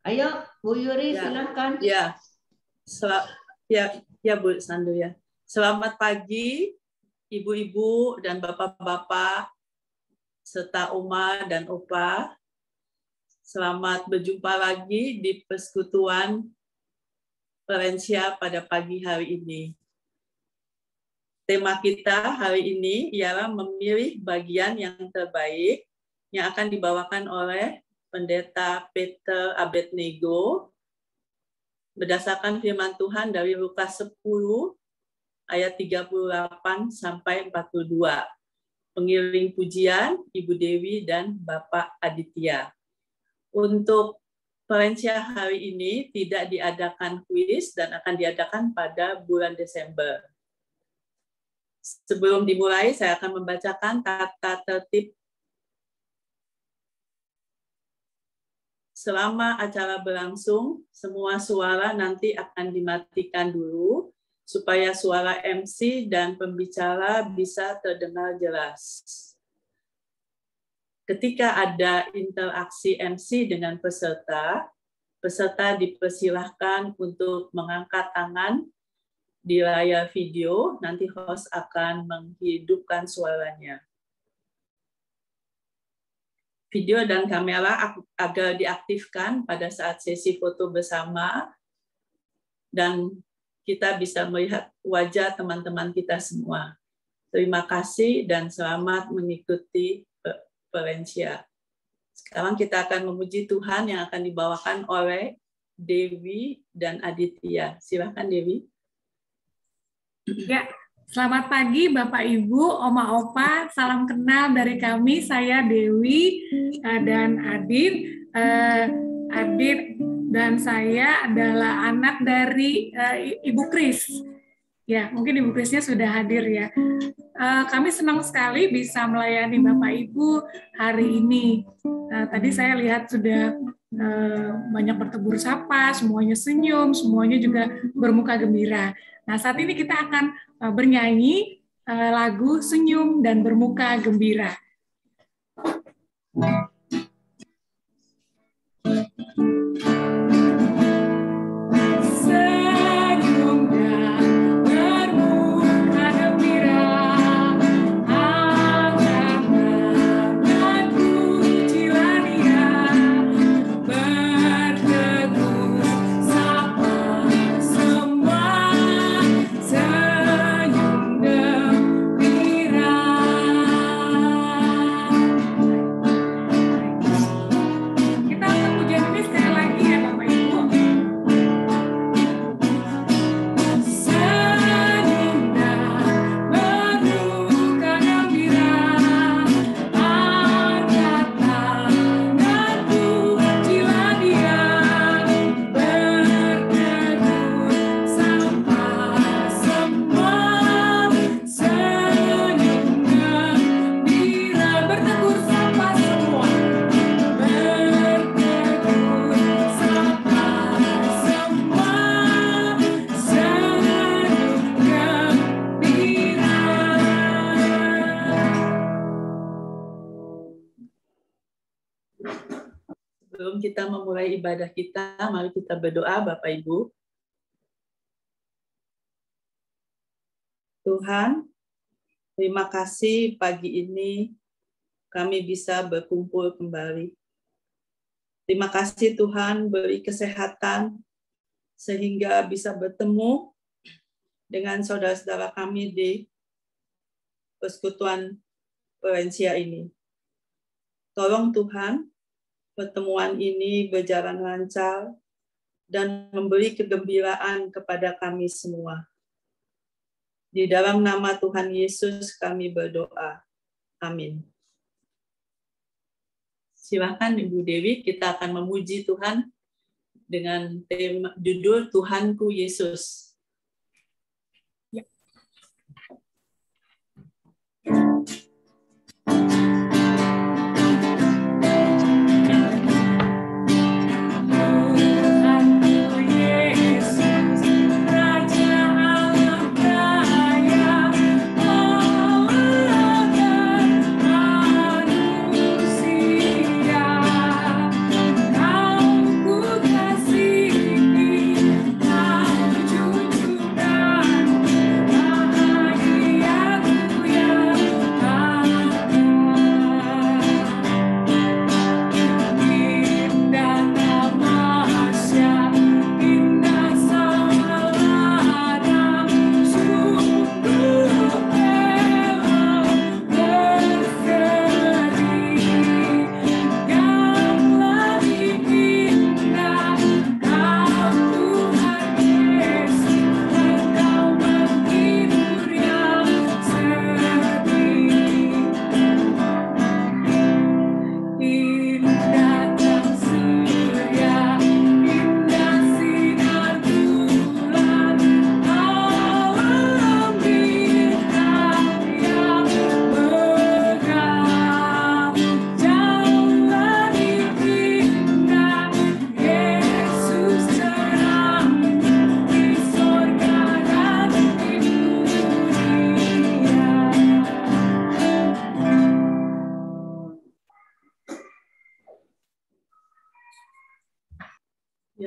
Ayo, Bu Yuri, Ya. silakan. Ya. Ya, Bu Sandu ya. Selamat pagi, Ibu-ibu dan Bapak-bapak, serta Oma dan Opa. Selamat berjumpa lagi di Persekutuan Valencia pada pagi hari ini. Tema kita hari ini ialah memilih bagian yang terbaik yang akan dibawakan oleh Pendeta Peter Abednego berdasarkan firman Tuhan dari Lukas 10 ayat 38 sampai 42. Pengiring pujian Ibu Dewi dan Bapak Aditya. Untuk Valencia hari ini tidak diadakan kuis dan akan diadakan pada bulan Desember. Sebelum dimulai, saya akan membacakan tata tertib. Selama acara berlangsung, semua suara nanti akan dimatikan dulu, supaya suara MC dan pembicara bisa terdengar jelas. Ketika ada interaksi MC dengan peserta, peserta dipersilahkan untuk mengangkat tangan di layar video, nanti host akan menghidupkan suaranya. Video dan kamera agar diaktifkan pada saat sesi foto bersama, dan kita bisa melihat wajah teman-teman kita semua. Terima kasih dan selamat mengikuti Valencia. Sekarang kita akan memuji Tuhan yang akan dibawakan oleh Dewi dan Aditya. Silakan Dewi. Ya, selamat pagi Bapak Ibu, Oma Opa, salam kenal dari kami, saya Dewi dan Adit. Adit dan saya adalah anak dari Ibu Kris. Ya, mungkin Ibu Krisnya sudah hadir ya. Kami senang sekali bisa melayani Bapak Ibu hari ini. Tadi saya lihat sudah banyak bertegur sapa, semuanya senyum, semuanya juga bermuka gembira. Nah, saat ini kita akan bernyanyi lagu Senyum dan Bermuka Gembira. Sebelum kita memulai ibadah kita, mari kita berdoa Bapak Ibu. Tuhan, terima kasih pagi ini kami bisa berkumpul kembali. Terima kasih Tuhan beri kesehatan sehingga bisa bertemu dengan saudara-saudara kami di Persekutuan Valencia ini. Tolong Tuhan, pertemuan ini berjalan lancar dan memberi kegembiraan kepada kami semua. Di dalam nama Tuhan Yesus kami berdoa. Amin. Silakan Ibu Dewi, kita akan memuji Tuhan dengan tema judul Tuhanku Yesus. Ya. Kau ku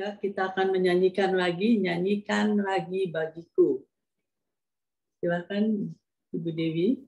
Ya, kita akan menyanyikan lagi bagiku. Silakan Ibu Dewi.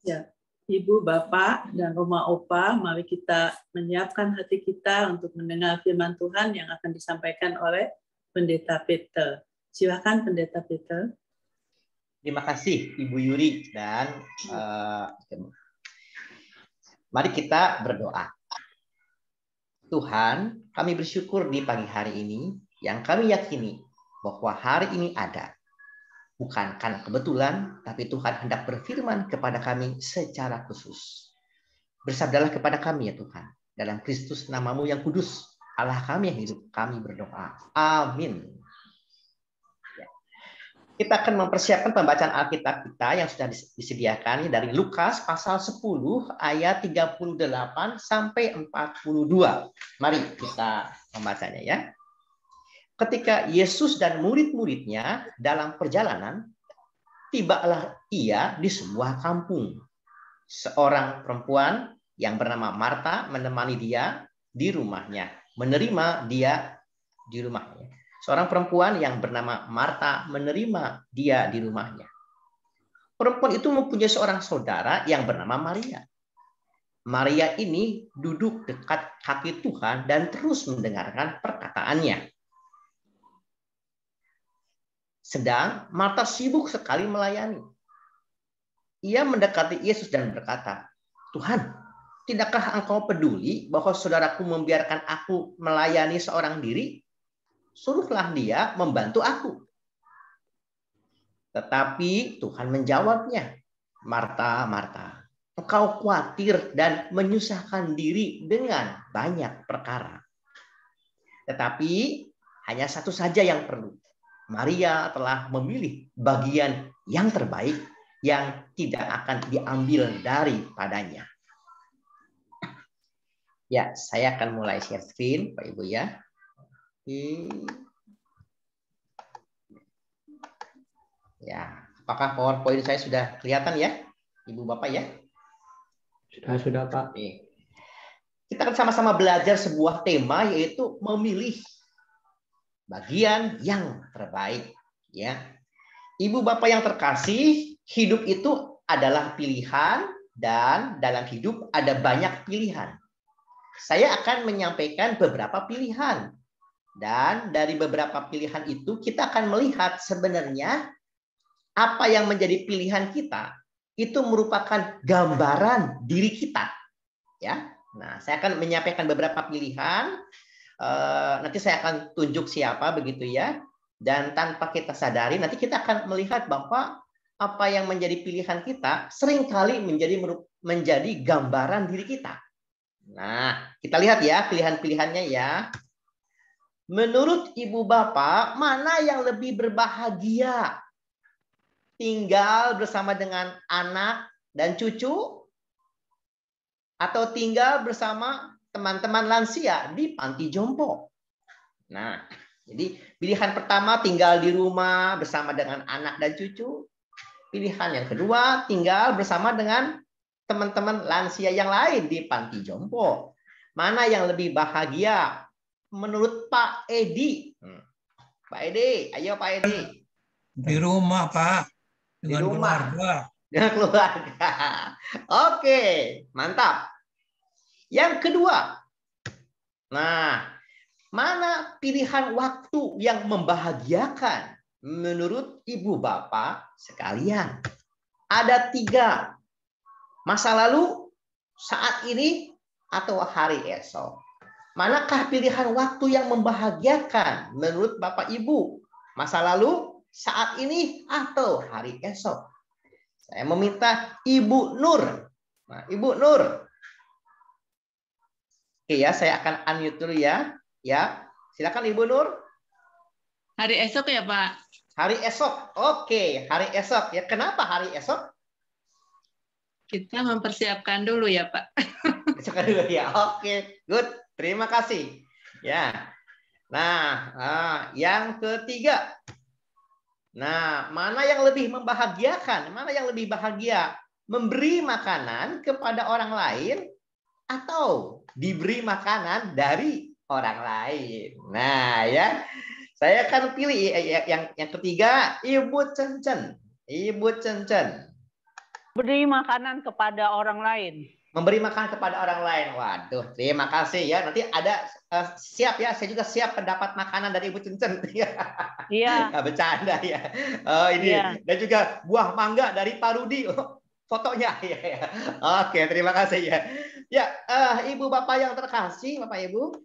Ya, Ibu, Bapak, dan Oma Opa, mari kita menyiapkan hati kita untuk mendengar firman Tuhan yang akan disampaikan oleh Pendeta Peter. Silakan Pendeta Peter. Terima kasih Ibu Yuri dan mari kita berdoa. Tuhan, kami bersyukur di pagi hari ini yang kami yakini bahwa hari ini ada. Bukan karena kebetulan, tapi Tuhan hendak berfirman kepada kami secara khusus. Bersabdalah kepada kami ya Tuhan, dalam Kristus namamu yang kudus, Allah kami yang hidup, kami berdoa. Amin. Ya. Kita akan mempersiapkan pembacaan Alkitab kita yang sudah disediakan dari Lukas pasal 10 ayat 38 sampai 42. Mari kita membacanya ya. Ketika Yesus dan murid-muridnya dalam perjalanan, tibalah ia di sebuah kampung. Seorang perempuan yang bernama Marta menemani dia di rumahnya, menerima dia di rumahnya. Seorang perempuan yang bernama Marta menerima dia di rumahnya. Perempuan itu mempunyai seorang saudara yang bernama Maria. Maria ini duduk dekat kaki Tuhan dan terus mendengarkan perkataannya. Sedang Marta sibuk sekali melayani. Ia mendekati Yesus dan berkata, Tuhan, tidakkah engkau peduli bahwa saudaraku membiarkan aku melayani seorang diri? Suruhlah dia membantu aku. Tetapi Tuhan menjawabnya, Marta, Marta, engkau khawatir dan menyusahkan diri dengan banyak perkara. Tetapi hanya satu saja yang perlu. Maria telah memilih bagian yang terbaik yang tidak akan diambil daripadanya. Ya, saya akan mulai share screen, Pak Ibu ya. Ya, apakah PowerPoint saya sudah kelihatan ya, Ibu Bapak ya? Sudah Pak. Nih. Kita akan sama-sama belajar sebuah tema, yaitu memilih bagian yang terbaik. Ya, Ibu Bapak yang terkasih, hidup itu adalah pilihan dan dalam hidup ada banyak pilihan. Saya akan menyampaikan beberapa pilihan dan dari beberapa pilihan itu kita akan melihat sebenarnya apa yang menjadi pilihan kita itu merupakan gambaran diri kita. Ya, nah saya akan menyampaikan beberapa pilihan. Nanti saya akan tunjuk siapa begitu ya. Dan tanpa kita sadari nanti kita akan melihat bahwa apa yang menjadi pilihan kita seringkali menjadi gambaran diri kita. Nah, kita lihat ya pilihan-pilihannya ya. Menurut Ibu Bapak, mana yang lebih berbahagia? Tinggal bersama dengan anak dan cucu? Atau tinggal bersama teman-teman lansia di panti jompo? Nah, jadi pilihan pertama tinggal di rumah bersama dengan anak dan cucu. Pilihan yang kedua tinggal bersama dengan teman-teman lansia yang lain di panti jompo. Mana yang lebih bahagia menurut Pak Edi? Pak Edi, ayo Pak Edi. Di rumah Pak, dengan di rumah. keluarga. Dengan keluarga. Oke, mantap. Yang kedua, nah, mana pilihan waktu yang membahagiakan menurut Ibu Bapak sekalian? Ada 3. Masa lalu, saat ini, atau hari esok. Manakah pilihan waktu yang membahagiakan menurut Bapak Ibu? Masa lalu, saat ini, atau hari esok? Saya meminta Ibu Nur. Nah, Ibu Nur. Oke ya, saya akan unmute dulu ya. Ya, silakan Ibu Nur. Hari esok ya Pak? Hari esok. Oke, hari esok. Ya, kenapa hari esok? Kita mempersiapkan dulu ya Pak. Persiapkan dulu ya. Oke, good. Terima kasih. Ya. Nah, yang ketiga. Nah, mana yang lebih membahagiakan? Mana yang lebih bahagia? Memberi makanan kepada orang lain atau diberi makanan dari orang lain? Nah, ya. Saya akan pilih yang ketiga, Ibu Cencen. Ibu Cencen. Beri makanan kepada orang lain. Memberi makan kepada orang lain. Waduh, terima kasih ya. Nanti ada siap ya. Saya juga siap pendapat makanan dari Ibu Cencen. Iya. Bercanda ya. Ini ya. Dan juga buah mangga dari Pak Rudi. Fotonya. Ya. Oke, terima kasih ya. Ya, Ibu Bapak yang terkasih, Bapak Ibu,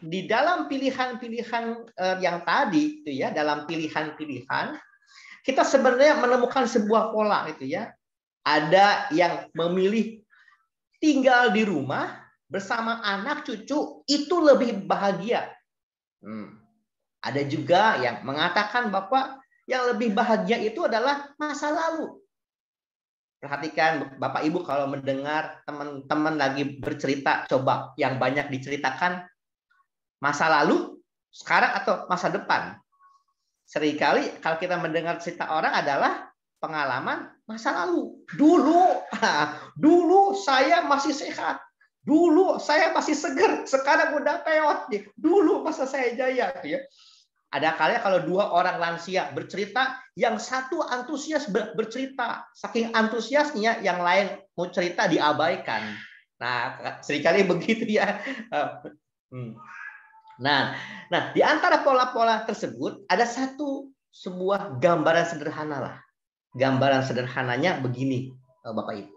di dalam pilihan-pilihan yang tadi itu ya, dalam pilihan-pilihan kita sebenarnya menemukan sebuah pola itu ya. Ada yang memilih tinggal di rumah bersama anak cucu itu lebih bahagia. Ada juga yang mengatakan bahwa yang lebih bahagia itu adalah masa lalu. Perhatikan Bapak Ibu kalau mendengar teman-teman lagi bercerita, coba yang banyak diceritakan masa lalu, sekarang atau masa depan. Seringkali kalau kita mendengar cerita orang adalah pengalaman masa lalu. Dulu saya masih sehat. Dulu saya masih seger. Sekarang udah peot. Dulu masa saya jaya. Ada kalanya kalau 2 orang lansia bercerita, yang satu antusias bercerita. Saking antusiasnya, yang lain mau cerita diabaikan. Nah, seringkali begitu ya. Nah, di antara pola-pola tersebut ada sebuah gambaran sederhana lah. Gambaran sederhananya begini, Bapak Ibu.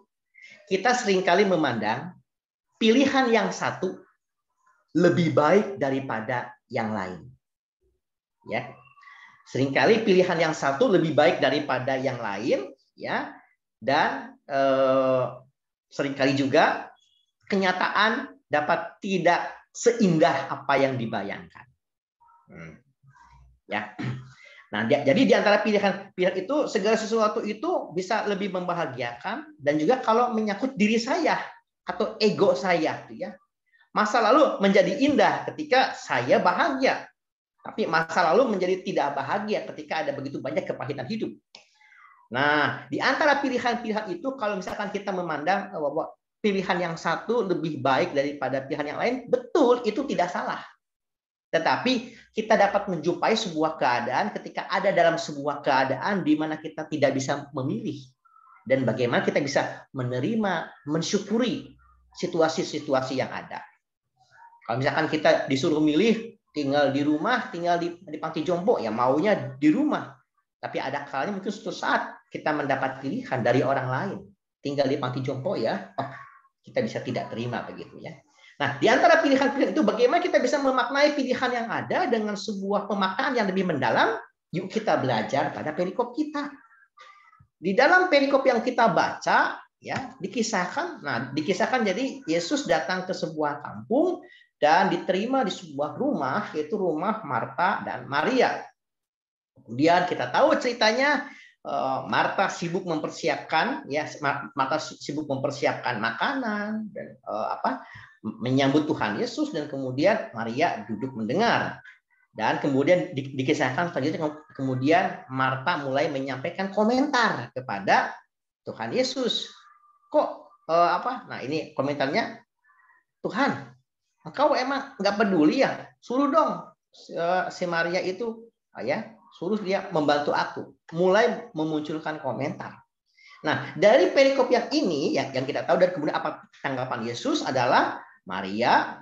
Kita seringkali memandang pilihan yang satu lebih baik daripada yang lain. Ya. Seringkali pilihan yang satu lebih baik daripada yang lain, ya. Dan seringkali juga kenyataan dapat tidak seindah apa yang dibayangkan. Ya. Nah, jadi di antara pilihan itu, segala sesuatu itu bisa lebih membahagiakan, dan juga kalau menyangkut diri saya atau ego saya, ya. Masa lalu menjadi indah ketika saya bahagia, tapi masa lalu menjadi tidak bahagia ketika ada begitu banyak kepahitan hidup. Nah, di antara pilihan-pilihan itu, kalau misalkan kita memandang bahwa pilihan yang satu lebih baik daripada pilihan yang lain, betul, itu tidak salah. Tetapi kita dapat menjumpai sebuah keadaan ketika ada dalam sebuah keadaan di mana kita tidak bisa memilih. Dan bagaimana kita bisa menerima, mensyukuri situasi-situasi yang ada. Kalau misalkan kita disuruh milih, tinggal di rumah, tinggal di panti jompo, ya maunya di rumah. Tapi ada kalanya mungkin suatu saat kita mendapat pilihan dari orang lain. Tinggal di panti jompo, ya, kita bisa tidak terima begitu, ya. Nah, di antara pilihan-pilihan itu, bagaimana kita bisa memaknai pilihan yang ada dengan sebuah pemaknaan yang lebih mendalam? Yuk kita belajar pada perikop kita. Di dalam perikop yang kita baca, ya, dikisahkan. Nah, dikisahkan jadi Yesus datang ke sebuah kampung dan diterima di sebuah rumah, yaitu rumah Marta dan Maria. Kemudian kita tahu ceritanya, Marta sibuk mempersiapkan, ya, Marta sibuk mempersiapkan makanan dan menyambut Tuhan Yesus, dan kemudian Maria duduk mendengar. Dan kemudian dikisahkan selanjutnya, kemudian Marta mulai menyampaikan komentar kepada Tuhan Yesus. Nah, ini komentarnya, Tuhan, engkau emang nggak peduli ya? Suruh dong si Maria itu, ya, suruh dia membantu aku. Mulai memunculkan komentar. Nah, dari perikop yang ini, yang kita tahu, dan kemudian apa tanggapan Yesus adalah Maria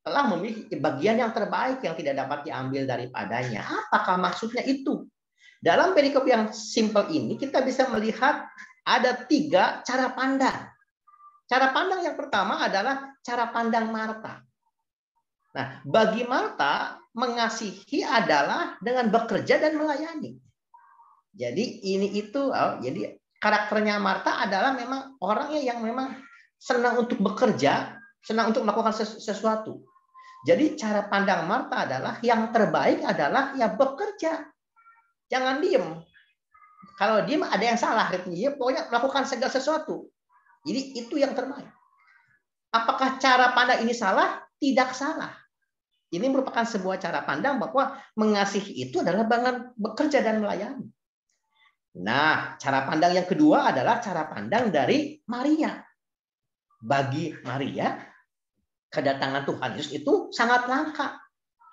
telah memilih bagian yang terbaik yang tidak dapat diambil daripadanya. Apakah maksudnya itu? Dalam perikop yang simpel ini kita bisa melihat ada 3 cara pandang. Cara pandang yang pertama adalah cara pandang Marta. Nah, bagi Marta, mengasihi adalah dengan bekerja dan melayani. Jadi jadi karakternya Marta adalah memang orangnya yang memang senang untuk bekerja, senang untuk melakukan sesuatu. Jadi cara pandang Marta adalah yang terbaik adalah ya bekerja. Jangan diem. Kalau diem ada yang salah. Dia pokoknya melakukan segala sesuatu. Jadi itu yang terbaik. Apakah cara pandang ini salah? Tidak salah. Ini merupakan sebuah cara pandang bahwa mengasihi itu adalah dengan bekerja dan melayani. Nah, cara pandang yang kedua adalah cara pandang dari Maria. Bagi Maria, kedatangan Tuhan Yesus itu sangat langka.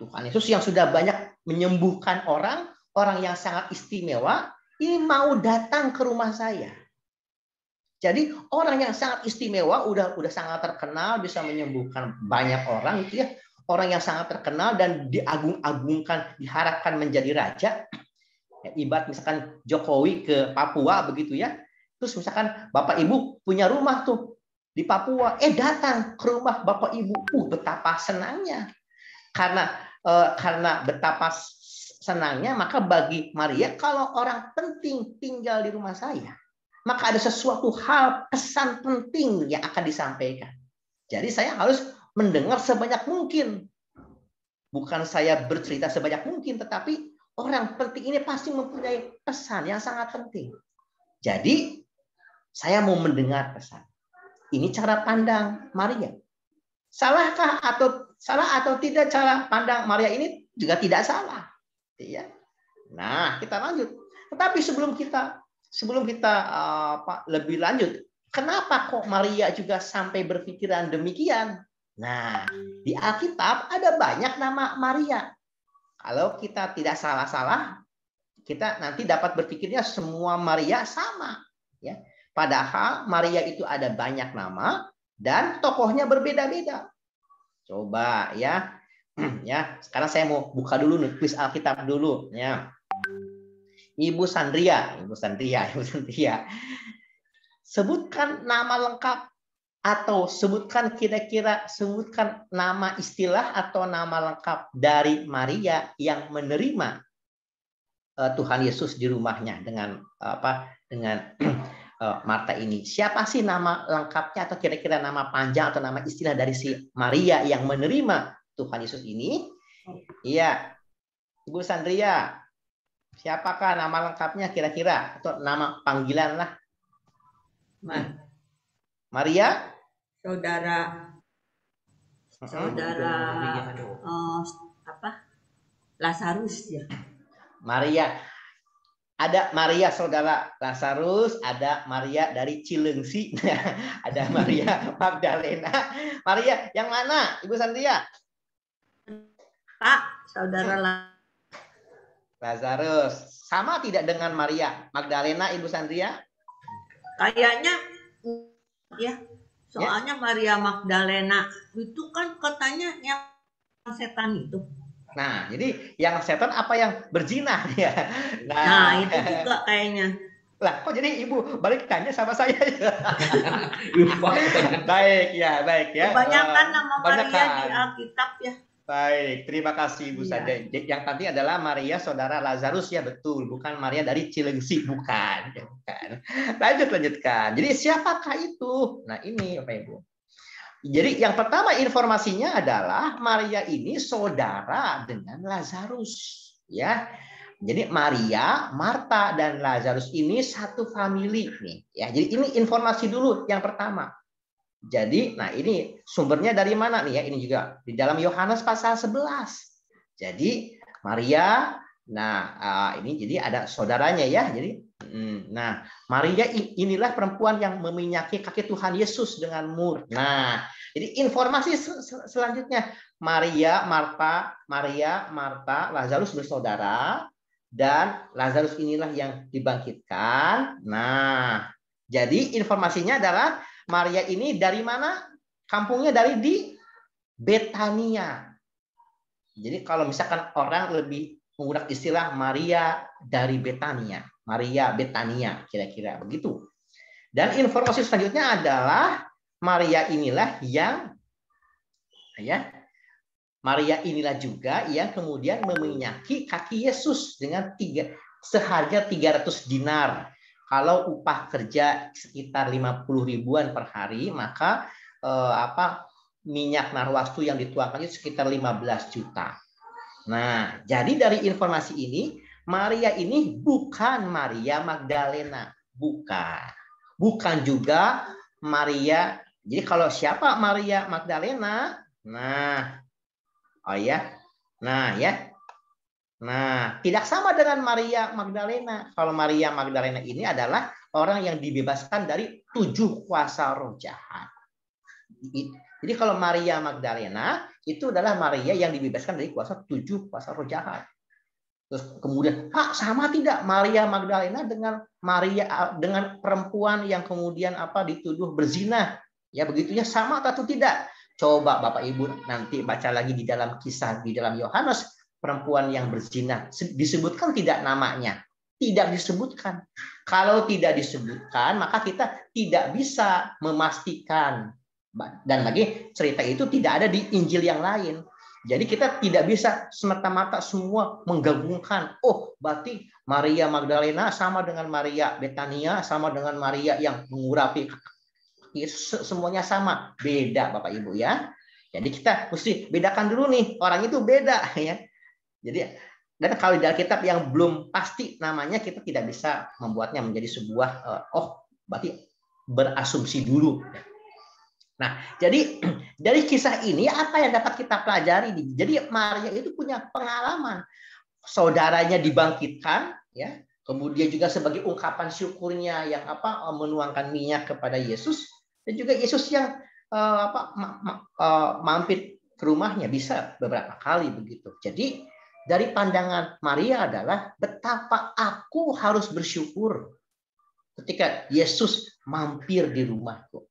Tuhan Yesus yang sudah banyak menyembuhkan orang yang sangat istimewa, ini mau datang ke rumah saya. Jadi orang yang sangat istimewa, udah sangat terkenal, bisa menyembuhkan banyak orang, itu ya, orang yang sangat terkenal dan diagung-agungkan, diharapkan menjadi raja. Ya, ibarat misalkan Jokowi ke Papua begitu ya. Terus misalkan Bapak Ibu punya rumah tuh di Papua, datang ke rumah Bapak Ibu, betapa senangnya. Karena betapa senangnya, maka bagi Maria, kalau orang penting tinggal di rumah saya, maka ada sesuatu hal, pesan penting yang akan disampaikan. Jadi saya harus mendengar sebanyak mungkin. Bukan saya bercerita sebanyak mungkin, tetapi orang penting ini pasti mempunyai pesan yang sangat penting. Jadi saya mau mendengar pesan. Ini cara pandang Maria. Salah atau tidak cara pandang Maria ini juga tidak salah. Ya. Nah, kita lanjut. Tetapi sebelum kita lebih lanjut, kenapa kok Maria juga sampai berpikiran demikian? Nah, di Alkitab ada banyak nama Maria. Kalau kita tidak salah-salah, kita nanti dapat berpikirnya semua Maria sama. Ya. Padahal Maria itu ada banyak nama dan tokohnya berbeda-beda. Coba ya. Ya, sekarang saya mau buka dulu nih kuis Alkitab dulu ya. Ibu Sandria. Sebutkan nama lengkap atau sebutkan nama istilah atau nama lengkap dari Maria yang menerima Tuhan Yesus di rumahnya dengan Marta ini. Siapa sih nama lengkapnya atau kira-kira nama panjang atau nama istilah dari si Maria yang menerima Tuhan Yesus ini? Iya, Ibu Sandria. Siapakah nama lengkapnya kira-kira atau nama panggilan lah? Maria? Saudara Lazarus ya. Maria. Ada Maria saudara Lazarus, ada Maria dari Cilengsi, ada Maria Magdalena. Maria yang mana, Ibu Sandria? Pak, saudara Lazarus. Sama tidak dengan Maria Magdalena, Ibu Sandria? Kayaknya ya. Soalnya Maria Magdalena itu kan katanya yang setan itu. Nah, jadi yang setan apa yang berzina ya. Nah, itu juga kayaknya. Lah, kok jadi Ibu balik tanya sama saya? Baik ya. Kebanyakan nama Maria di Alkitab ya. Baik, terima kasih Ibu Sandra. Yang tadi adalah Maria saudara Lazarus ya, betul, bukan Maria dari Cilengsi, bukan. Lanjutkan. Jadi siapakah itu? Nah, ini Bapak Ibu. Jadi yang pertama informasinya adalah Maria ini saudara dengan Lazarus, ya. Jadi Maria, Marta dan Lazarus ini satu famili nih, ya. Jadi ini informasi dulu yang pertama. Jadi, nah ini sumbernya dari mana nih ya? Ini juga di dalam Yohanes pasal 11. Jadi Maria, nah ini jadi ada saudaranya ya. Jadi, nah Maria inilah perempuan yang meminyaki kaki Tuhan Yesus dengan mur. Nah, jadi informasi selanjutnya Maria, Marta, Lazarus bersaudara dan Lazarus inilah yang dibangkitkan. Nah, jadi informasinya adalah Maria ini dari mana? Kampungnya di Betania. Jadi kalau misalkan orang lebih menggunakan istilah Maria dari Betania. Maria Betania, kira-kira begitu. Dan informasi selanjutnya adalah Maria inilah yang Maria inilah juga yang kemudian meminyaki kaki Yesus dengan seharga 300 dinar. Kalau upah kerja sekitar 50 ribuan per hari, maka minyak narwastu yang dituangkan itu sekitar 15 juta. Nah, jadi dari informasi ini, Maria ini bukan Maria Magdalena, bukan juga Maria. Jadi kalau siapa Maria Magdalena? Nah, tidak sama dengan Maria Magdalena. Kalau Maria Magdalena ini adalah orang yang dibebaskan dari 7 kuasa roh jahat. Jadi kalau Maria Magdalena itu adalah Maria yang dibebaskan dari 7 kuasa roh jahat. Terus kemudian, Pak, sama tidak Maria Magdalena dengan perempuan yang kemudian dituduh berzina? Ya begitunya sama atau tidak? Coba Bapak Ibu nanti baca lagi di dalam kisah di dalam Yohanes. Perempuan yang berzina disebutkan tidak namanya? Tidak disebutkan. Kalau tidak disebutkan, maka kita tidak bisa memastikan. Dan lagi cerita itu tidak ada di Injil yang lain. Jadi kita tidak bisa semata-mata semua menggabungkan. Oh, berarti Maria Magdalena sama dengan Maria Betania, sama dengan Maria yang mengurapi. Semuanya sama. Beda Bapak Ibu ya. Jadi kita mesti bedakan dulu nih. Orang itu beda ya. Jadi, dan kalau di Alkitab yang belum pasti namanya, kita tidak bisa membuatnya menjadi sebuah berarti berasumsi dulu. Nah, jadi dari kisah ini apa yang dapat kita pelajari? Jadi Maria itu punya pengalaman, saudaranya dibangkitkan, ya, kemudian juga sebagai ungkapan syukurnya yang menuangkan minyak kepada Yesus, dan juga Yesus yang mampir ke rumahnya bisa beberapa kali begitu. Jadi dari pandangan Maria adalah betapa aku harus bersyukur ketika Yesus mampir di rumahku.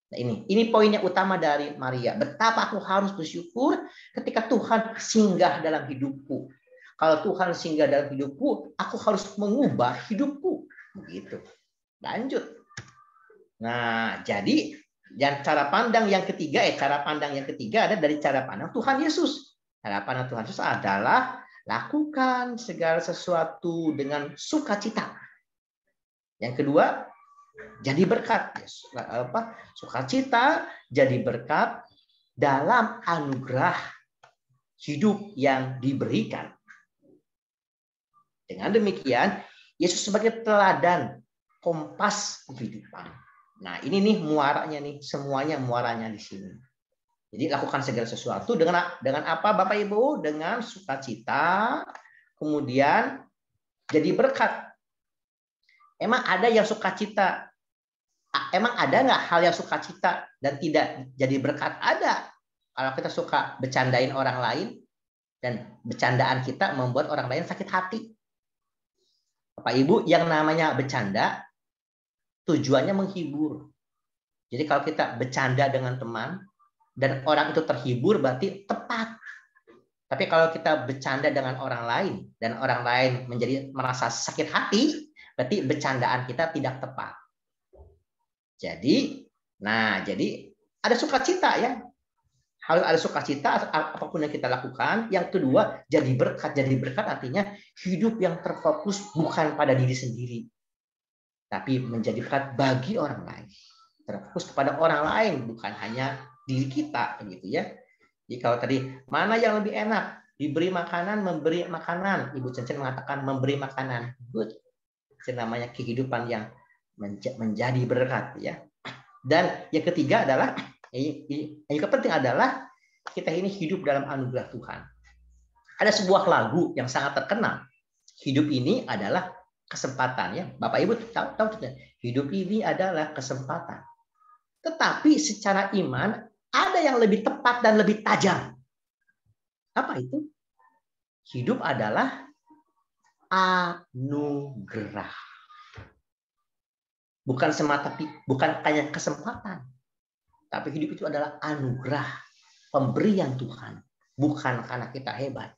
Nah, ini poinnya utama dari Maria. Betapa aku harus bersyukur ketika Tuhan singgah dalam hidupku. Kalau Tuhan singgah dalam hidupku, aku harus mengubah hidupku. Begitu. Lanjut. Nah, jadi cara pandang yang ketiga ada dari cara pandang Tuhan Yesus. Harapan Tuhan Yesus adalah lakukan segala sesuatu dengan sukacita. Yang kedua, jadi berkat. Sukacita jadi berkat dalam anugerah hidup yang diberikan. Dengan demikian, Yesus sebagai teladan kompas kehidupan. Nah, ini nih muaranya nih, semuanya muaranya di sini. Jadi lakukan segala sesuatu dengan apa Bapak Ibu? Dengan sukacita, kemudian jadi berkat. Emang ada yang sukacita? Emang ada nggak hal yang sukacita dan tidak jadi berkat? Ada. Kalau kita suka bercandain orang lain dan bercandaan kita membuat orang lain sakit hati. Bapak Ibu, yang namanya bercanda tujuannya menghibur. Jadi kalau kita bercanda dengan teman dan orang itu terhibur berarti tepat. Tapi kalau kita bercanda dengan orang lain dan orang lain menjadi merasa sakit hati, berarti bercandaan kita tidak tepat. Jadi ada sukacita ya. Harus ada sukacita apapun yang kita lakukan. Yang kedua, jadi berkat. Jadi berkat artinya hidup yang terfokus bukan pada diri sendiri, tapi menjadi berkat bagi orang lain. Terfokus kepada orang lain, bukan hanya diri kita, begitu ya. Jadi kalau tadi mana yang lebih enak, diberi makanan, memberi makanan. Ibu Cencen mengatakan memberi makanan. Good. Itu namanya kehidupan yang menjadi berkat ya. Dan yang ketiga adalah yang penting adalah kita ini hidup dalam anugerah Tuhan. Ada sebuah lagu yang sangat terkenal. Hidup ini adalah kesempatan ya. Bapak Ibu tahu tidak? Hidup ini adalah kesempatan. Tetapi secara iman ada yang lebih tepat dan lebih tajam. Apa itu? Hidup adalah anugerah. Bukan hanya kesempatan. Tapi hidup itu adalah anugerah, pemberian Tuhan. Bukan karena kita hebat.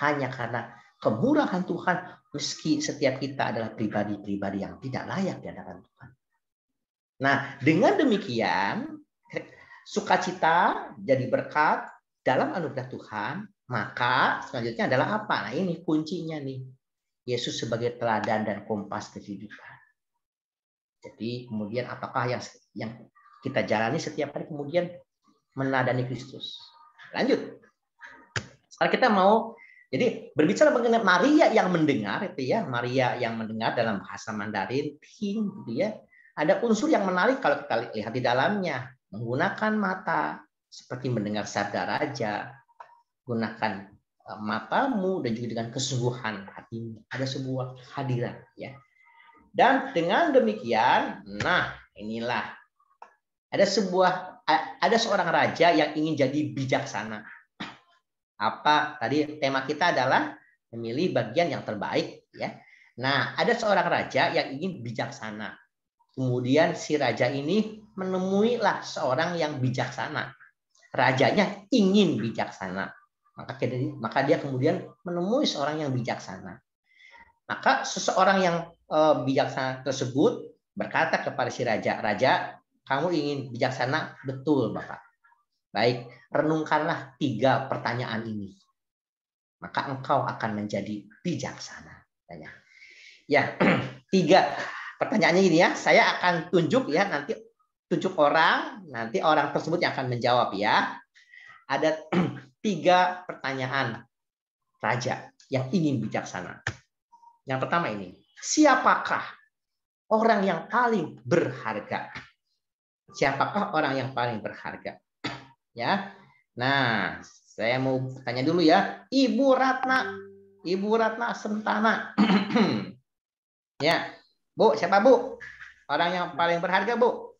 Hanya karena kemurahan Tuhan, meski setiap kita adalah pribadi-pribadi yang tidak layak di hadapan Tuhan. Nah, dengan demikian, sukacita jadi berkat dalam anugerah Tuhan, maka selanjutnya adalah apa? Nah, ini kuncinya nih. Yesus sebagai teladan dan kompas kehidupan. Jadi kemudian apakah yang kita jalani setiap hari kemudian meneladani Kristus. Lanjut. Sekarang kita mau jadi berbicara mengenai Maria yang mendengar itu ya, Maria yang mendengar dalam bahasa Mandarin, Ting, gitu ya. Ada unsur yang menarik kalau kita lihat di dalamnya, menggunakan mata seperti mendengar sabda raja, gunakan matamu dan juga dengan kesungguhan hatimu. Ada sebuah hadirat ya. Dan dengan demikian, nah inilah ada seorang raja yang ingin jadi bijaksana. Apa tadi tema kita adalah memilih bagian yang terbaik ya. Nah, ada seorang raja yang ingin bijaksana. Kemudian si raja ini menemuilah seorang yang bijaksana. Rajanya ingin bijaksana. Maka dia kemudian menemui seorang yang bijaksana. Maka seseorang yang bijaksana tersebut berkata kepada si raja, "Raja, kamu ingin bijaksana?" "Betul, Bapak." "Baik, renungkanlah 3 pertanyaan ini. Maka engkau akan menjadi bijaksana." Ya, 3 pertanyaannya ini ya. Saya akan tunjuk ya, nanti tunjuk orang, nanti orang tersebut yang akan menjawab ya. Ada 3 pertanyaan raja yang ingin bijaksana. Yang pertama ini, siapakah orang yang paling berharga? Siapakah orang yang paling berharga? Ya. Nah, saya mau tanya dulu ya, Ibu Ratna Sentana. Ya. Bu, siapa Bu? Orang yang paling berharga, Bu?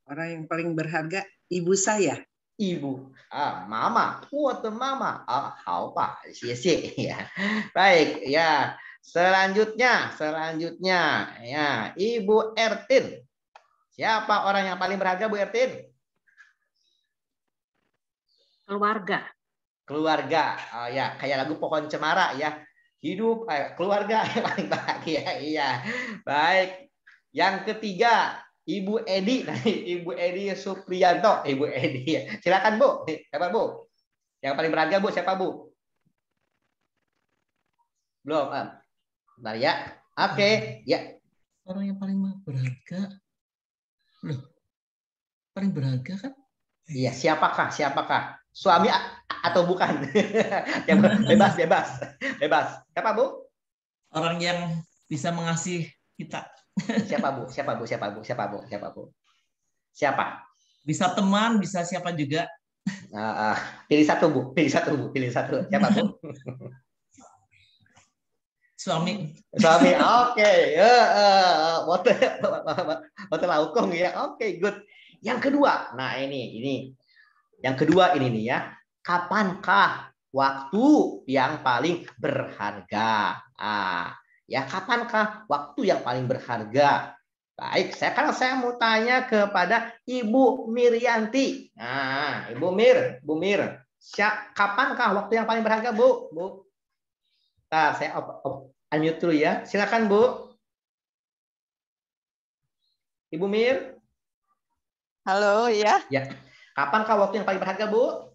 Orang yang paling berharga ibu saya. Ibu. Mama. Mama. Hao pa. Xie. Ya. Baik, ya. Selanjutnya ya, Ibu Ertin. Siapa orang yang paling berharga, Bu Ertin? Keluarga. Oh ya, kayak lagu Pohon Cemara ya. Hidup keluarga yang paling bahagia. Iya. Baik. Yang ketiga, Ibu Edi. Ibu Edi Supriyanto. Ibu Edi. Silakan, Bu. Siapa, Bu? Yang paling berharga, Bu, siapa, Bu? Belum. Bentar ya. Oke, ya. Orang yang paling berharga Loh, paling berharga kan? Iya, siapakah? Siapakah? Suami atau bukan? Bebas, bebas, bebas. Siapa, Bu? Orang yang bisa mengasihi kita. Siapa, Bu? Siapa, Bu? Siapa, Bu? Siapa, Bu? Siapa, Bu? Siapa? Bisa teman, bisa siapa juga. Pilih satu, Bu. Pilih satu, Bu. Pilih satu. Siapa, Bu? Suami. Suami. Oke. Boten laukung ya. Oke, good. Yang kedua. Nah, ini. Yang kedua ini nih ya. Kapankah waktu yang paling berharga? Ya, kapankah waktu yang paling berharga? Baik, saya mau tanya kepada Ibu Miryanti. Nah, Ibu Mir, kapankah waktu yang paling berharga, Bu? Nah, saya unmute dulu ya. Silakan, Bu. Ibu Mir. Halo, ya. Ya. Kapankah waktu yang paling berharga, Bu?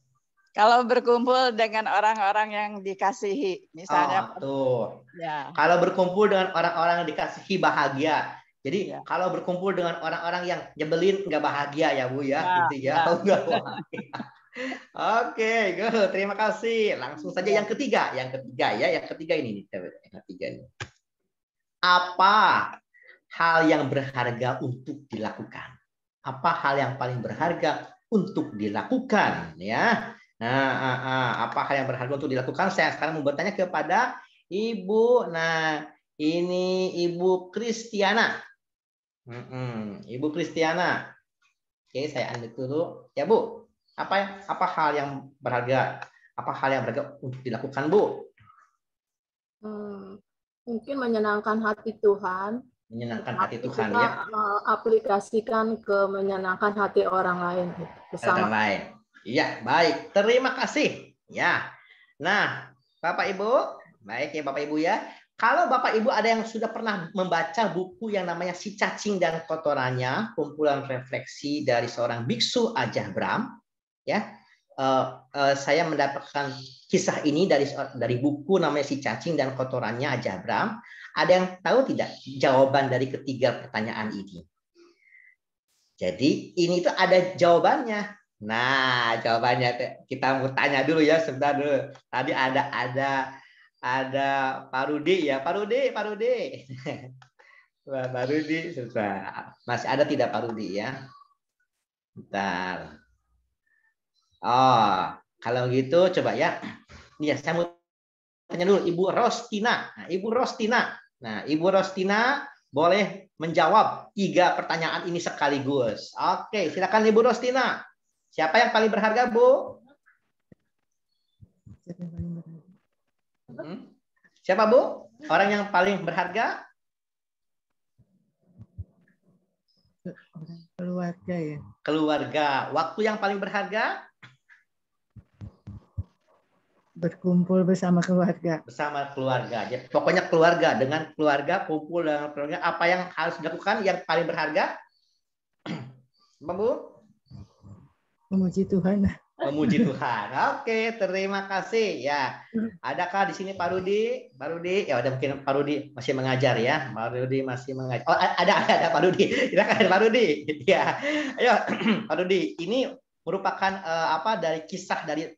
Kalau berkumpul dengan orang-orang yang dikasihi, misalnya. Tuh. Ya. Kalau berkumpul dengan orang-orang yang dikasihi bahagia. Jadi kalau berkumpul dengan orang-orang yang nyebelin nggak bahagia ya, Bu ya, gitu ya. Nggak bahagia. Oke, good. Terima kasih. Langsung saja yang ketiga ya. Yang ketiga ini. Apa hal yang berharga untuk dilakukan? Apa hal yang paling berharga untuk dilakukan ya? Nah, apa hal yang berharga untuk dilakukan? Saya sekarang mau bertanya kepada Ibu. Nah, ini Ibu Kristiana. Ibu Kristiana. Oke, saya unmute dulu. Ya, Bu. Apa hal yang berharga? Apa hal yang berharga untuk dilakukan, Bu? Mungkin menyenangkan hati Tuhan. Menyenangkan hati Tuhan kita, ya. Aplikasikan ke menyenangkan hati orang lain bersama. Orang lain. Iya, baik. Terima kasih. Ya. Nah, Bapak Ibu, baik ya Bapak Ibu ya. Kalau Bapak Ibu ada yang sudah pernah membaca buku yang namanya Si Cacing dan Kotorannya, kumpulan refleksi dari seorang biksu Ajah Brahm, ya. Saya mendapatkan kisah ini dari buku namanya Si Cacing dan Kotorannya Ajah Brahm. Ada yang tahu tidak jawaban dari ketiga pertanyaan ini? Jadi ini tuh ada jawabannya. Nah, jawabannya kita mau tanya dulu ya, sebentar dulu. Tadi ada Pak Rudi ya, Pak Rudi. Pak Rudi, sebentar. Masih ada tidak Pak Rudi ya? Bentar. Oh, kalau gitu coba ya. Nih, saya mau tanya dulu Ibu Rostina. Nah, Ibu Rostina boleh menjawab 3 pertanyaan ini sekaligus. Oke, silakan Ibu Rostina. Siapa yang paling berharga, Bu? Siapa, Bu? Orang yang paling berharga? Keluarga ya. Keluarga. Waktu yang paling berharga? Berkumpul bersama keluarga. Bersama keluarga. Ya, pokoknya keluarga. Dengan keluarga, kumpul dengan keluarga. Apa yang harus dilakukan yang paling berharga? Bu? Memuji Tuhan. Memuji Tuhan. Oke, terima kasih ya. Adakah di sini Pak Rudi? Pak Rudi, ya udah mungkin Pak Rudi masih mengajar ya. Pak Rudi masih mengajar. Oh, ada Pak Rudi. Silakan Pak Rudi. Ya. Ayo Pak Rudi, ini merupakan dari kisah dari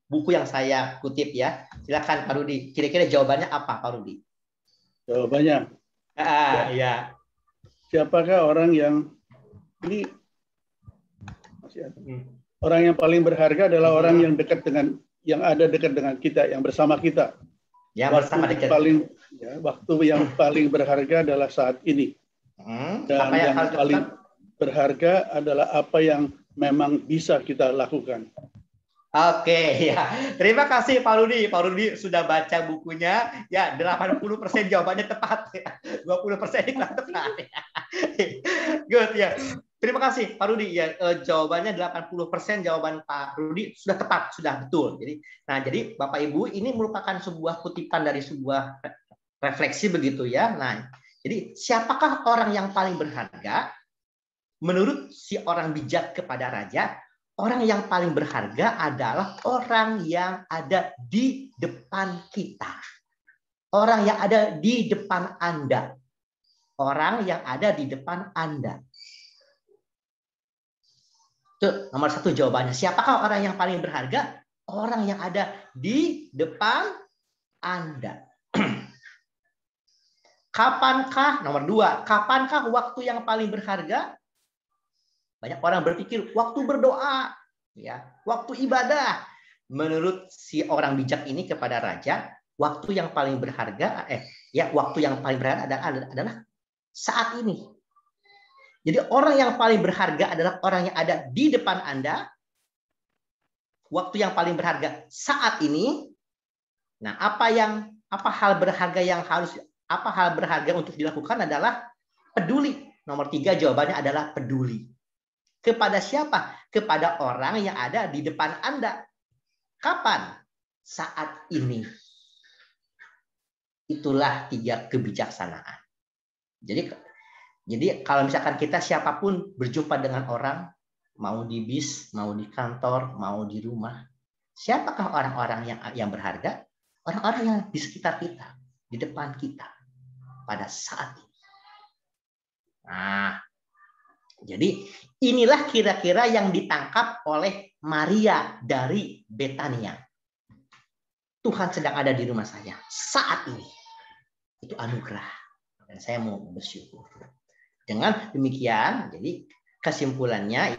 buku yang saya kutip ya. Silakan Pak Rudi. Kira-kira jawabannya apa Pak Rudi? Jawabannya. Ya. Siapakah orang yang ini orang yang paling berharga adalah orang yang dekat dengan dekat dengan kita, yang bersama kita. Yang bersama dekat. Waktu yang paling berharga adalah saat ini. Dan yang paling berharga adalah apa yang memang bisa kita lakukan. Oke, ya. Terima kasih Pak Rudi. Pak Rudi sudah baca bukunya. Ya, 80% jawabannya tepat. 20% tidak tepat. Good ya. Terima kasih Pak Rudi. Ya, jawabannya 80% jawaban Pak Rudi sudah tepat, sudah betul. Jadi Bapak Ibu, ini merupakan sebuah kutipan dari sebuah refleksi begitu ya. Nah, jadi siapakah orang yang paling berharga? Menurut si orang bijak kepada raja, orang yang paling berharga adalah orang yang ada di depan kita. Orang yang ada di depan Anda. Orang yang ada di depan Anda. Tuh, nomor 1 jawabannya. Siapakah orang yang paling berharga? Orang yang ada di depan Anda. Kapankah, nomor 2, kapankah waktu yang paling berharga? Banyak orang berpikir waktu berdoa, ya, waktu ibadah. Menurut si orang bijak ini kepada raja, waktu yang paling berharga, waktu yang paling berharga adalah saat ini. Jadi orang yang paling berharga adalah orang yang ada di depan Anda. Waktu yang paling berharga saat ini. Nah, apa hal berharga untuk dilakukan adalah peduli. Nomor 3 jawabannya adalah peduli. Kepada siapa? Kepada orang yang ada di depan Anda. Kapan? Saat ini. Itulah 3 kebijaksanaan. Jadi kalau misalkan kita siapapun berjumpa dengan orang, mau di bis, mau di kantor, mau di rumah, siapakah orang-orang yang berharga? Orang-orang yang di sekitar kita, di depan kita, pada saat ini. Nah, jadi inilah kira-kira yang ditangkap oleh Maria dari Betania. Tuhan sedang ada di rumah saya saat ini. Itu anugerah. Dan saya mau bersyukur. Dengan demikian, jadi kesimpulannya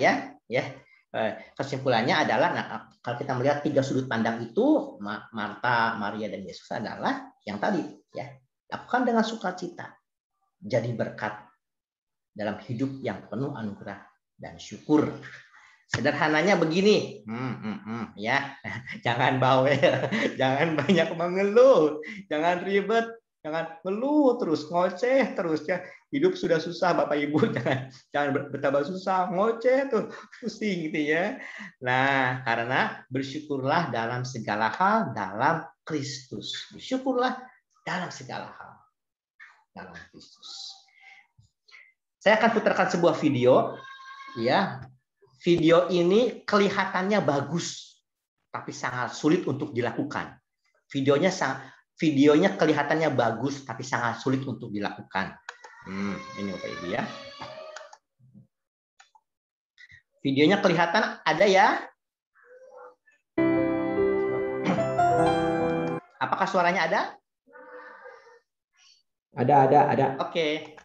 kesimpulannya adalah, kalau kita melihat 3 sudut pandang itu, Marta, Maria, dan Yesus adalah yang tadi, ya, lakukan dengan sukacita, jadi berkat dalam hidup yang penuh anugerah dan syukur. Sederhananya begini, ya, jangan bawel, jangan banyak mengeluh, jangan ribet, jangan ngeluh terus, ngoceh terus, ya. Hidup sudah susah, Bapak Ibu, jangan bertambah susah, ngoceh tuh, pusing gitu ya. Nah, karena bersyukurlah dalam segala hal dalam Kristus. Bersyukurlah dalam segala hal dalam Kristus. Saya akan putarkan sebuah video, ya. Video ini kelihatannya bagus, tapi sangat sulit untuk dilakukan. Videonya kelihatannya bagus, tapi sangat sulit untuk dilakukan. Ini Bapak Ibu ya. Videonya kelihatan ada ya? Apakah suaranya ada? Ada. Oke.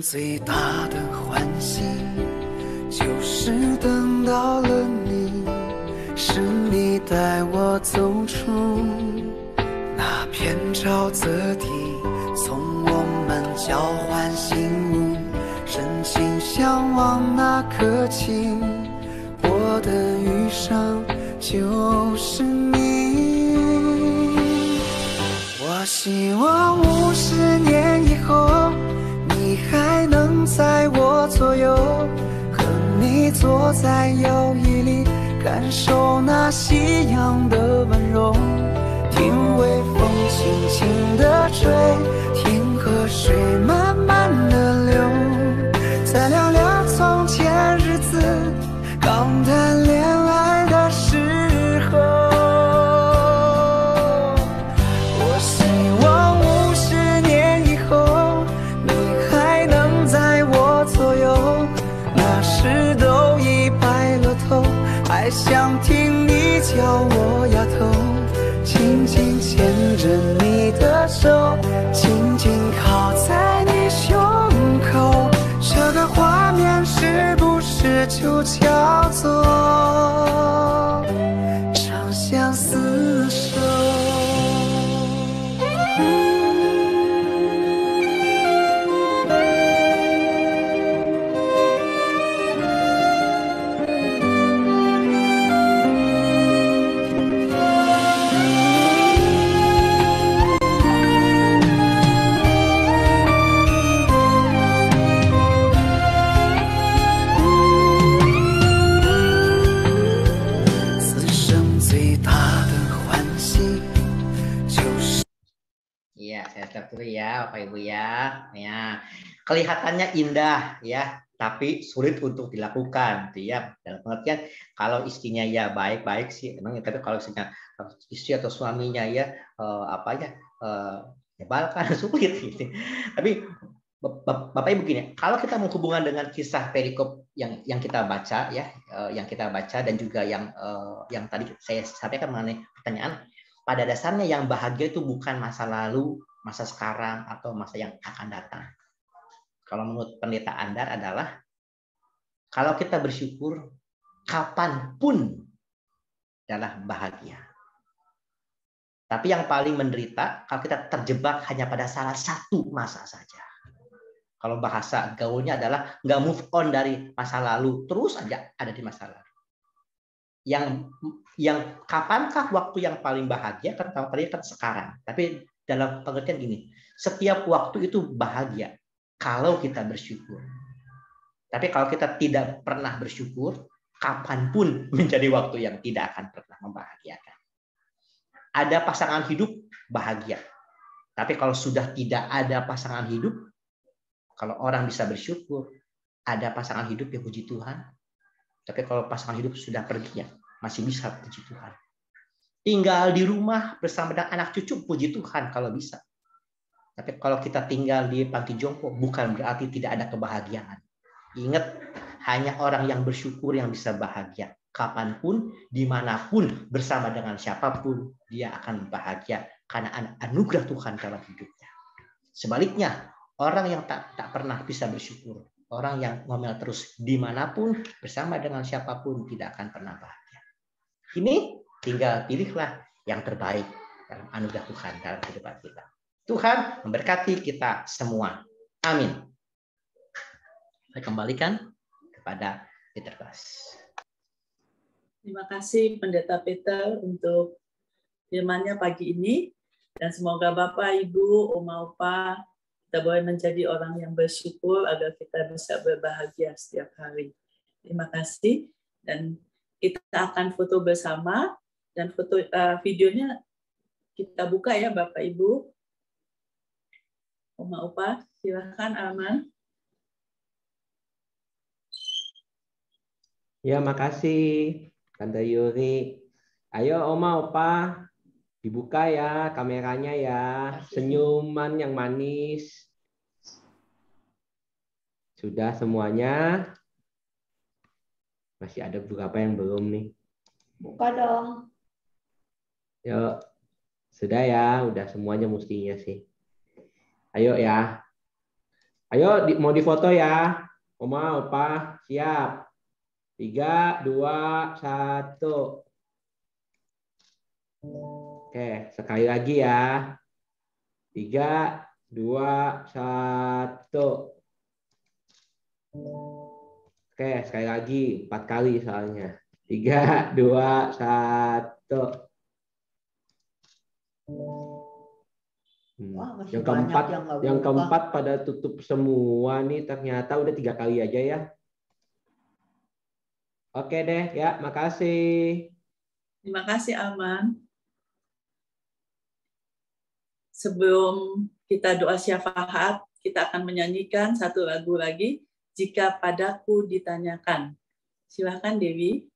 最大的欢喜，就是等到了你，是你带我走出那片沼泽地，从我们交换信物，深情相望那刻情，我的余生就是你。我希望50年以后，你还能在我左右，和你坐在摇椅里，感受那夕阳的温柔，听微风轻轻地吹，听河水慢慢地流，再聊聊从前日子，刚谈恋爱的时候。我希望50年以后，你还能在我左右，那时都已白了头，还想听你叫我丫头，紧紧牵着你的手，紧紧靠在你胸口，这个画面是不是就叫做长相厮守？ Ya, saya stop dulu ya, Bapak Ibu ya. Ya, kelihatannya indah ya, tapi sulit untuk dilakukan, gitu ya. Dalam pengertian kalau istrinya ya baik-baik sih, emang. Tapi kalau istri atau suaminya ya kan sulit gitu. Tapi Bapak Ibu begini, kalau kita menghubungkan dengan kisah perikop yang kita baca ya, dan juga yang tadi saya sampaikan mengenai pertanyaan, pada dasarnya yang bahagia itu bukan masa lalu, masa sekarang, atau masa yang akan datang. Kalau menurut Pendeta Andar adalah kalau kita bersyukur kapanpun adalah bahagia. Tapi yang paling menderita kalau kita terjebak hanya pada salah satu masa saja. Kalau bahasa gaulnya adalah nggak move on dari masa lalu, terus aja ada di masa lalu. Yang kapankah waktu yang paling bahagia? Kan tadi kan sekarang. Tapi dalam pengertian gini, setiap waktu itu bahagia kalau kita bersyukur. Tapi kalau kita tidak pernah bersyukur, kapanpun menjadi waktu yang tidak akan pernah membahagiakan. Ada pasangan hidup bahagia. Tapi kalau sudah tidak ada pasangan hidup, kalau orang bisa bersyukur, ada pasangan hidup ya puji Tuhan. Tapi kalau pasangan hidup sudah pergi ya, masih bisa puji Tuhan. Tinggal di rumah bersama dengan anak cucu, puji Tuhan kalau bisa. Tapi kalau kita tinggal di panti jompo, bukan berarti tidak ada kebahagiaan. Ingat, hanya orang yang bersyukur yang bisa bahagia. Kapanpun, dimanapun, bersama dengan siapapun, dia akan bahagia karena anugerah Tuhan dalam hidupnya. Sebaliknya, orang yang tak pernah bisa bersyukur, orang yang ngomel terus dimanapun, bersama dengan siapapun, tidak akan pernah bahagia. Ini tinggal pilihlah yang terbaik dalam anugerah Tuhan dalam kehidupan kita. Tuhan memberkati kita semua. Amin. Saya kembalikan kepada Peter Bas. Terima kasih Pendeta Peter untuk firman-Nya pagi ini. Dan semoga Bapak, Ibu, Oma, Opa, kita boleh menjadi orang yang bersyukur agar kita bisa berbahagia setiap hari. Terima kasih. Dan kita akan foto bersama. Dan foto videonya kita buka ya Bapak Ibu. Oma Opa, silakan Arman. Ya, makasih Tante Yuri. Ayo Oma Opa, dibuka ya kameranya ya. Senyuman yang manis. Sudah semuanya? Masih ada beberapa yang belum nih. Buka dong. Yuk, sudah ya, udah semuanya mestinya sih. Ayo ya. Ayo mau difoto ya. Oma, Opa, siap. 3, 2, 1. Oke, sekali lagi ya. 3, 2, 1. Oke, sekali lagi. 4 kali soalnya. 3, 2, 1. Wah, yang keempat pada tutup semua nih, ternyata udah 3 kali aja ya. Oke deh ya, makasih. Terima kasih Arman. Sebelum kita doa syafaat, kita akan menyanyikan satu lagu lagi, Jika Padaku Ditanyakan. Silakan Dewi.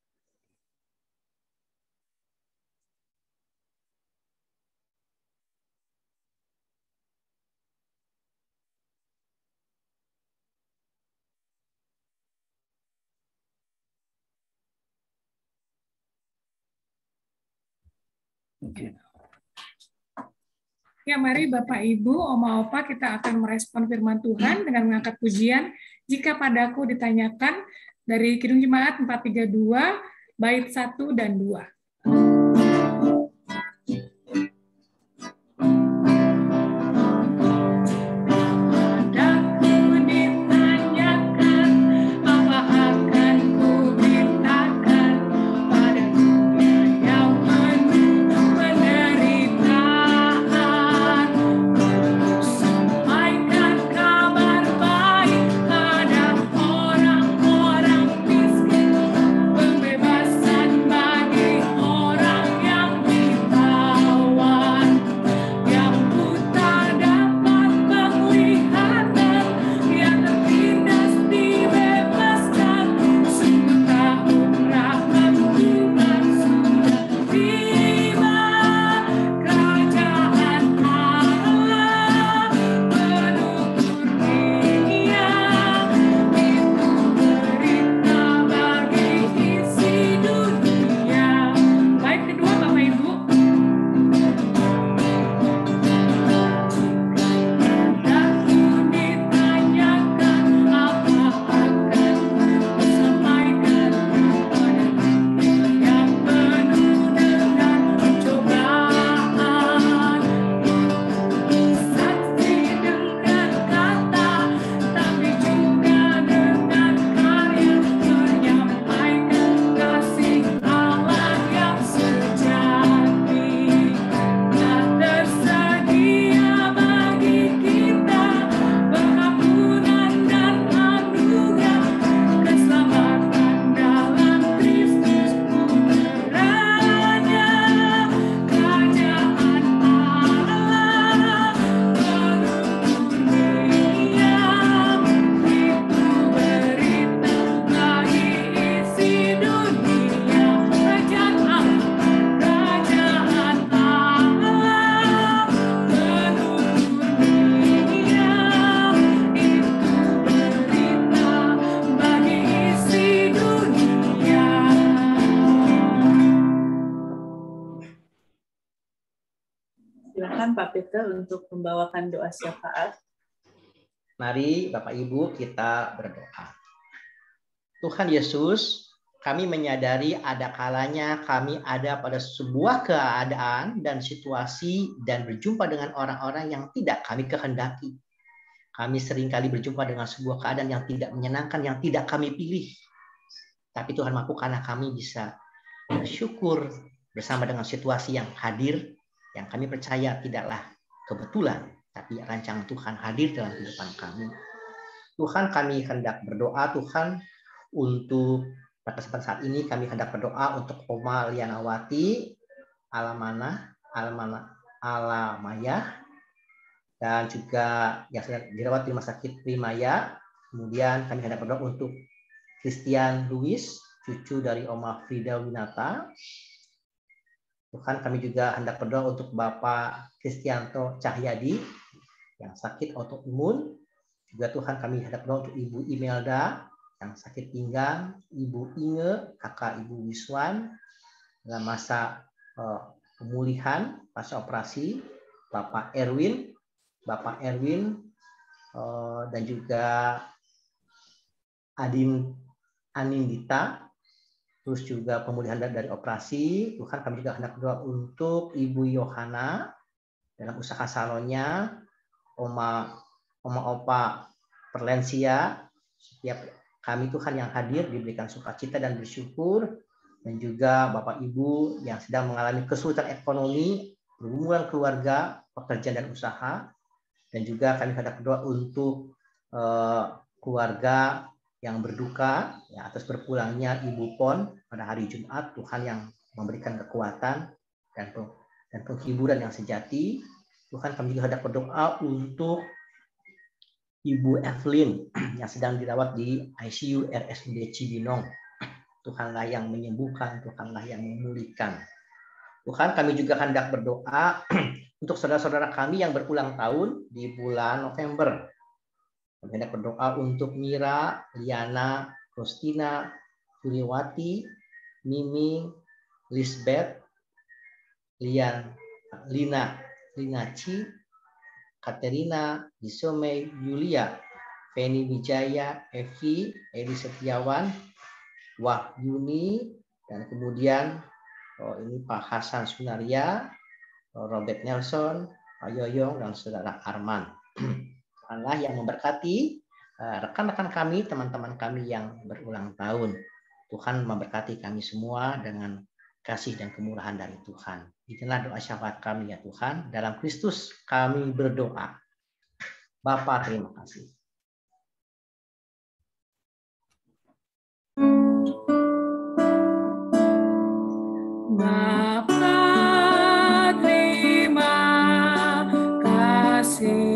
Ya, mari Bapak, Ibu, Oma, Opa, kita akan merespon firman Tuhan dengan mengangkat pujian. Jika padaku ditanyakan, dari Kidung Jemaat 432, bait 1 dan 2. Pembebasan bagi Silakan Pak Peter untuk membawakan doa syafaat. Mari Bapak Ibu kita berdoa. Tuhan Yesus, kami menyadari ada kalanya kami ada pada sebuah keadaan dan situasi dan berjumpa dengan orang-orang yang tidak kami kehendaki. Kami seringkali berjumpa dengan sebuah keadaan yang tidak menyenangkan, yang tidak kami pilih. Tapi Tuhan mampu karena kami bisa bersyukur bersama dengan situasi yang hadir, yang kami percaya tidaklah kebetulan, tapi rancangan Tuhan hadir dalam kehidupan kami. Tuhan, kami hendak berdoa, Tuhan, untuk pada kesempatan saat ini kami hendak berdoa untuk Oma Lianawati Alamaya, dan juga yang sedang dirawat di Rumah Sakit Primaya. Kemudian kami hendak berdoa untuk Christian Luis, cucu dari Oma Frida Winata. Tuhan, kami juga hendak berdoa untuk Bapak Kristianto Cahyadi yang sakit autoimun. Juga Tuhan, kami hendak berdoa untuk Ibu Imelda yang sakit pinggang, Ibu Inge, Kakak Ibu Wiswan dalam masa pemulihan pasca operasi, Bapak Erwin, dan juga Anindita, terus juga pemulihan dari operasi. Tuhan, kami juga hendak berdoa untuk Ibu Yohana dalam usaha salonnya, Oma Opa Perlensia. Setiap kami Tuhan yang hadir diberikan sukacita dan bersyukur, dan juga Bapak Ibu yang sedang mengalami kesulitan ekonomi, pergumulan keluarga, pekerjaan dan usaha. Dan juga kami hendak berdoa untuk keluarga yang berduka ya, atas berpulangnya Ibu Pon pada hari Jumat. Tuhan yang memberikan kekuatan dan penghiburan yang sejati. Tuhan, kami juga hendak berdoa untuk Ibu Evelyn yang sedang dirawat di ICU RSUD Cibinong. Tuhanlah yang menyembuhkan, Tuhanlah yang memulihkan. Tuhan, kami juga hendak berdoa untuk saudara-saudara kami yang berulang tahun di bulan November. Kami hendak berdoa untuk Mira, Liana, Rostina, Juliwati, Mimi, Lisbeth, Lina Ci, Katerina, Disome, Yulia, Feni Wijaya, Evi, Eli Setiawan, Wahyuni, dan kemudian ini Pak Hasan Sunaria, Robert Nelson, Pak Yoyong, dan Saudara Arman. Tuhanlah yang memberkati rekan-rekan kami, teman-teman kami yang berulang tahun. Tuhan memberkati kami semua dengan kasih dan kemurahan dari Tuhan. Inilah doa syafaat kami ya Tuhan. Dalam Kristus kami berdoa. Bapa, terima kasih. Bapa, terima kasih.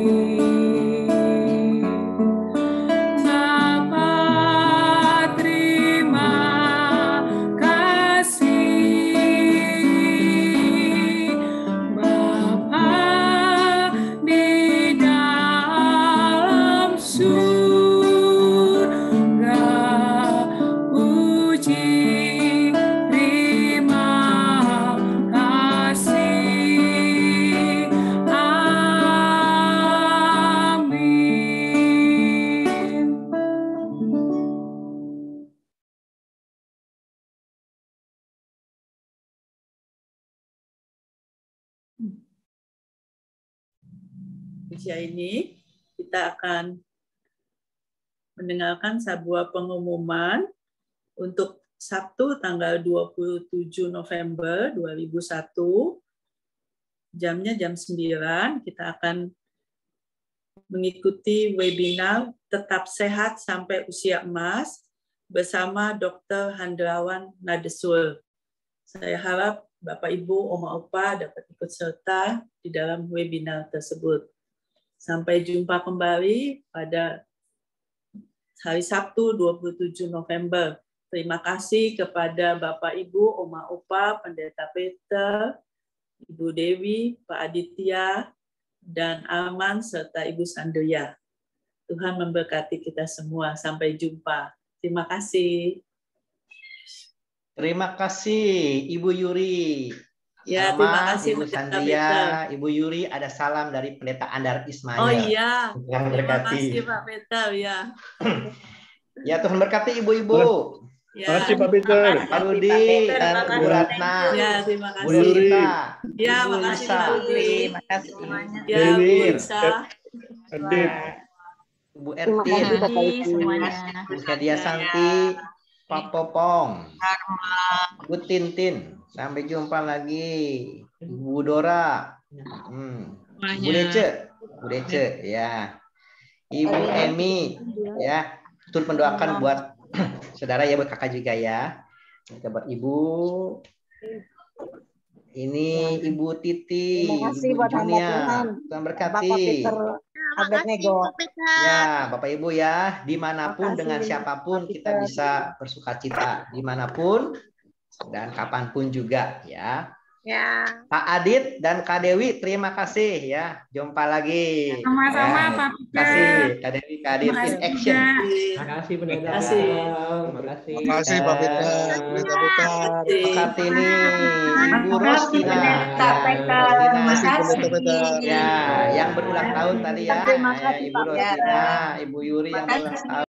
Ini kita akan mendengarkan sebuah pengumuman untuk Sabtu tanggal 27 November 2001, jamnya jam 9, kita akan mengikuti webinar Tetap Sehat Sampai Usia Emas bersama Dr. Handrawan Nadesul. Saya harap Bapak, Ibu, Oma, Opa dapat ikut serta di dalam webinar tersebut. Sampai jumpa kembali pada hari Sabtu 27 November. Terima kasih kepada Bapak, Ibu, Oma, Opa, Pendeta Peter, Ibu Dewi, Pak Aditya, dan Arman, serta Ibu Sandria. Tuhan memberkati kita semua. Sampai jumpa. Terima kasih. Terima kasih Ibu Yuri. Ya, terima Sama kasih Ibu Pendeta Sandria, Peter. Ibu Yuri, ada salam dari Pendeta Andar Ismail. Oh iya, Yang terima berkati. kasih Pak Peter ya. Ya, Tuhan berkati ibu-ibu. Ya. Makasih Pak Peter. Pak Rudi dan Ibu Ratna. Ya, terima Bu kasih. Yuri. Ya, Ibu makasih Lisa. Pak Rudi. Makasih. Ya, Bu Dewi. Lisa. Adit. Bu Terima Ertin. kasih Bapak Ibu. semuanya. Bu Hedia Santi. Pak Popong. Bu Tintin. Sampai jumpa lagi. Bu Dora. Bu Dece. Bu Dece, ya. Ibu Emi, ya. Turut mendoakan buat saudara ya, buat kakak juga ya. Kita buat Ibu. Ini Ibu Titi, Terima kasih Ibu buat hamba Junia. Tuhan. Tuhan berkati. Bapak Peter Abednego. Ya, Bapak Ibu ya, dimanapun dengan siapapun kita bisa bersukacita, dimanapun dan kapanpun juga ya. Ya. Pak Adit dan Kak Dewi, terima kasih ya. Jumpa lagi. Sama-sama, ya. Pak Terima kasih Kak Dewi, Kak Adit in action. Terima kasih Pendeta. Terima kasih. Terima kasih. Terima kasih Pak Peter. Pendeta Peter. Terima kasih nih Ibu Rostina. Pendeta Peter. Terima kasih Pendeta Peter. Ya, yang berulang tahun tadi ya. Terima Ya, kasih, Ibu Pak. Rostina, Ibu Yuri yang berulang tahun.